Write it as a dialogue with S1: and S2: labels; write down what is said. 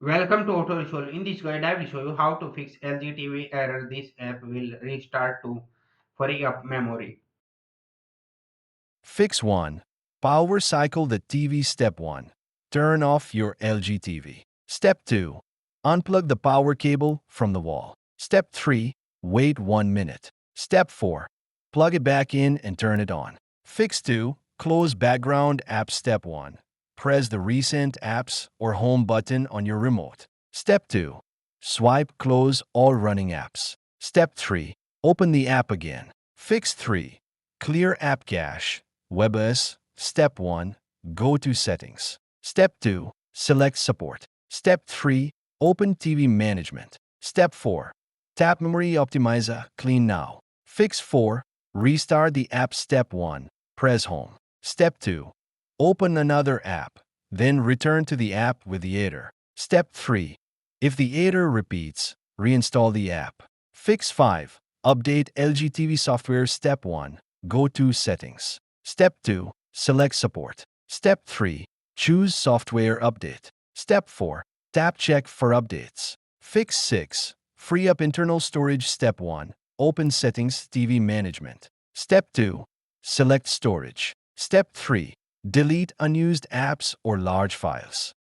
S1: Welcome to Auto Resolve. In this guide, I will show you how to fix LGTV error. This app will restart to free up memory.
S2: Fix 1. Power cycle the TV. Step 1. Turn off your LG TV. Step 2. Unplug the power cable from the wall. Step 3. Wait 1 minute. Step 4. Plug it back in and turn it on. Fix 2. Close background apps. Step 1. Press the Recent Apps or Home button on your remote. Step 2. Swipe close all running apps. Step 3. Open the app again. Fix 3. Clear app cache. WebOS. Step 1. Go to Settings. Step 2. Select Support. Step 3. Open TV Management. Step 4. Tap Memory Optimizer. Clean now. Fix 4. Restart the app. Step 1. Press Home. Step 2. Open another app. Then return to the app with the error. Step 3. If the error repeats, reinstall the app. Fix 5. Update LG TV software. Step 1. Go to Settings. Step 2. Select Support. Step 3. Choose Software Update. Step 4. Tap Check for updates. Fix 6. Free up internal storage. Step 1. Open Settings TV Management. Step 2. Select Storage. Step 3. Delete unused apps or large files.